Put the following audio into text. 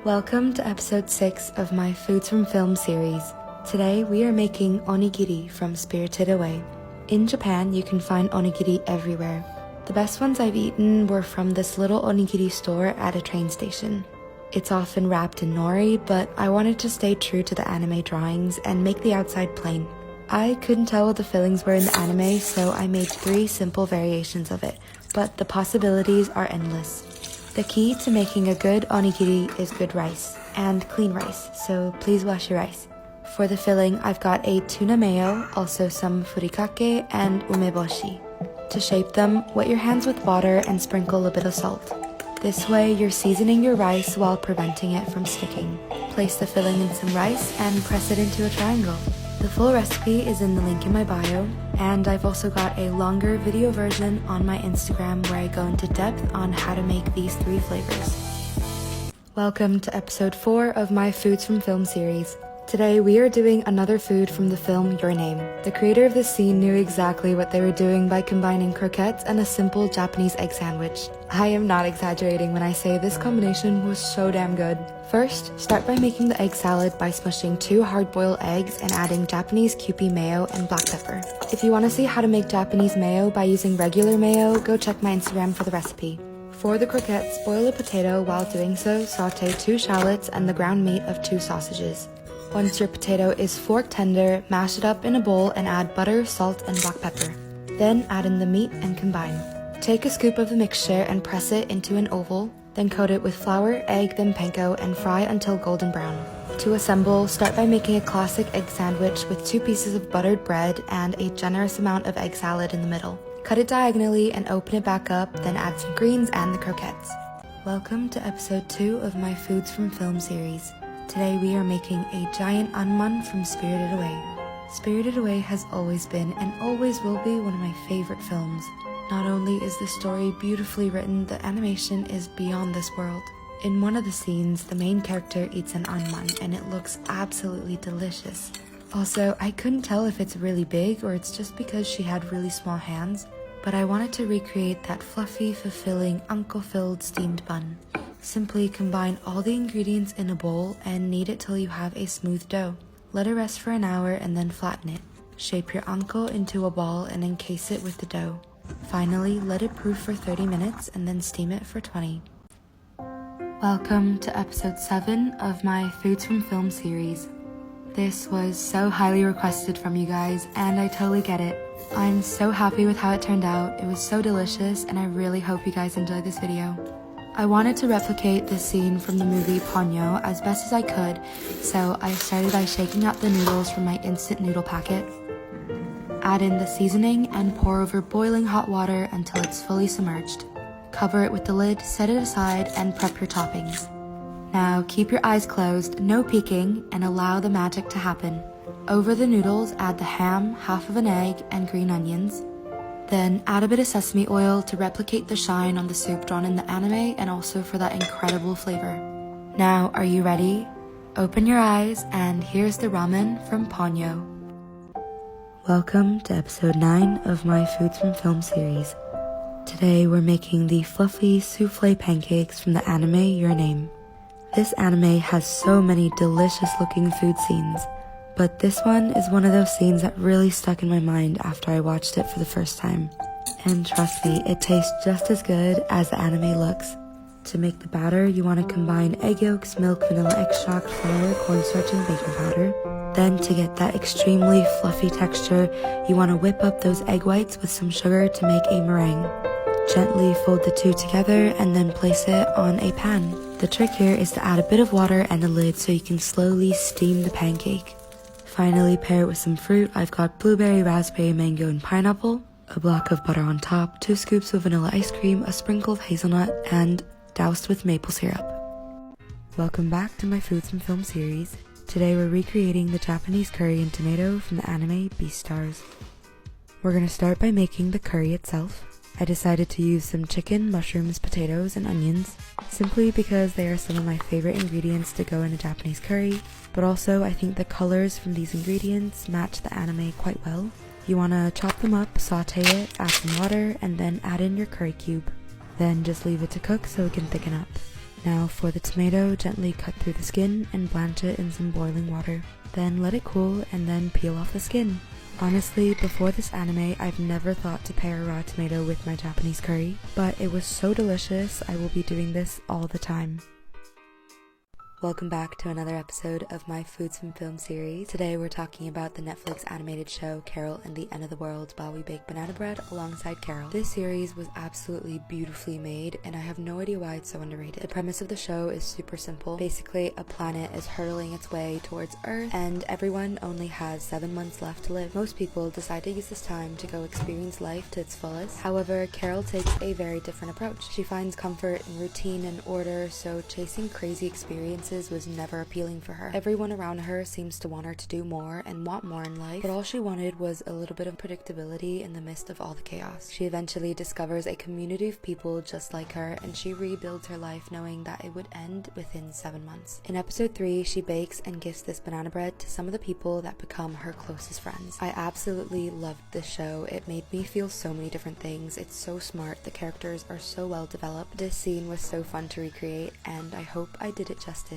Welcome to episode 6 of my Foods from Film series. Today we are making onigiri from Spirited Away. In Japan, you can find onigiri everywhere. The best ones I've eaten were from this little onigiri store at a train station. It's often wrapped in nori, but I wanted to stay true to the anime drawings and make the outside plain. I couldn't tell what the fillings were in the anime, so I made 3 simple variations of it, but the possibilities are endless. The key to making a good onigiri is good rice, and clean rice, so please wash your rice. For the filling, I've got a tuna mayo, also some furikake, and umeboshi. To shape them, wet your hands with water and sprinkle a bit of salt. This way, you're seasoning your rice while preventing it from sticking. Place the filling in some rice and press it into a triangle. The full recipe is in the link in my bio, and I've also got a longer video version on my Instagram where I go into depth on how to make these 3 flavors. Welcome to episode 4 of my Foods from Film series. Today we are doing another food from the film Your Name. The creator of this scene knew exactly what they were doing by combining croquettes and a simple Japanese egg sandwich. I am not exaggerating when I say this combination was so damn good. First, start by making the egg salad by smushing 2 hard-boiled eggs and adding Japanese Kewpie mayo and black pepper. If you want to see how to make Japanese mayo by using regular mayo, go check my Instagram for the recipe. For the croquettes, boil a potato. While doing so, saute 2 shallots and the ground meat of 2 sausages. Once your potato is fork tender, mash it up in a bowl and add butter, salt, and black pepper. Then add in the meat and combine. Take a scoop of the mixture and press it into an oval, then coat it with flour, egg, then panko, and fry until golden brown. To assemble, start by making a classic egg sandwich with 2 pieces of buttered bread and a generous amount of egg salad in the middle. Cut it diagonally and open it back up, then add some greens and the croquettes. Welcome to episode 2 of my Foods from Film series. Today we are making a giant anman from Spirited Away. Spirited Away has always been and always will be one of my favorite films. Not only is the story beautifully written, the animation is beyond this world. In one of the scenes, the main character eats an anman and it looks absolutely delicious. Also, I couldn't tell if it's really big or it's just because she had really small hands, but I wanted to recreate that fluffy, fulfilling, anko-filled steamed bun. Simply combine all the ingredients in a bowl and knead it till you have a smooth dough. Let it rest for an hour and then flatten it. Shape your anko into a ball and encase it with the dough. Finally, let it proof for 30 minutes and then steam it for 20. Welcome to episode 7 of my Foods from Film series. This was so highly requested from you guys, and I totally get it. I'm so happy with how it turned out. It was so delicious, and I really hope you guys enjoyed this video. I wanted to replicate this scene from the movie Ponyo as best as I could, so I started by shaking out the noodles from my instant noodle packet. Add in the seasoning and pour over boiling hot water until it's fully submerged. Cover it with the lid, set it aside, and prep your toppings. Now keep your eyes closed, no peeking, and allow the magic to happen. Over the noodles, add the ham, half of an egg, and green onions. Then add a bit of sesame oil to replicate the shine on the soup drawn in the anime and also for that incredible flavor. Now, are you ready? Open your eyes, and here's the ramen from Ponyo. Welcome to episode 9 of my Foods from Film series. Today we're making the fluffy souffle pancakes from the anime Your Name. This anime has so many delicious looking food scenes, but this one is one of those scenes that really stuck in my mind after I watched it for the first time. And trust me, it tastes just as good as the anime looks. To make the batter, you want to combine egg yolks, milk, vanilla extract, flour, cornstarch, and baking powder. Then to get that extremely fluffy texture, you want to whip up those egg whites with some sugar to make a meringue. Gently fold the 2 together and then place it on a pan. The trick here is to add a bit of water and a lid so you can slowly steam the pancake. Finally, pair it with some fruit. I've got blueberry, raspberry, mango, and pineapple, a block of butter on top, 2 scoops of vanilla ice cream, a sprinkle of hazelnut, and doused with maple syrup. Welcome back to my Foods from Film series. Today we're recreating the Japanese curry and tomato from the anime Beastars. We're going to start by making the curry itself. I decided to use some chicken, mushrooms, potatoes, and onions, simply because they are some of my favorite ingredients to go in a Japanese curry, but also I think the colors from these ingredients match the anime quite well. You want to chop them up, saute it, add some water, and then add in your curry cube. Then just leave it to cook so it can thicken up. Now for the tomato, gently cut through the skin and blanch it in some boiling water. Then let it cool and then peel off the skin. Honestly, before this anime, I've never thought to pair a raw tomato with my Japanese curry, but it was so delicious, I will be doing this all the time. Welcome back to another episode of my Foods from Film series. Today we're talking about the Netflix animated show Carol and the End of the World While We Bake Banana Bread alongside Carol. This series was absolutely beautifully made and I have no idea why it's so underrated. The premise of the show is super simple. Basically, a planet is hurtling its way towards Earth and everyone only has 7 months left to live. Most people decide to use this time to go experience life to its fullest. However, Carol takes a very different approach. She finds comfort in routine and order, so chasing crazy experiences was never appealing for her. Everyone around her seems to want her to do more and want more in life, but all she wanted was a little bit of predictability in the midst of all the chaos. She eventually discovers a community of people just like her, and she rebuilds her life knowing that it would end within 7 months. In episode 3, she bakes and gifts this banana bread to some of the people that become her closest friends. I absolutely loved this show. It made me feel so many different things. It's so smart. The characters are so well developed. This scene was so fun to recreate, and I hope I did it justice.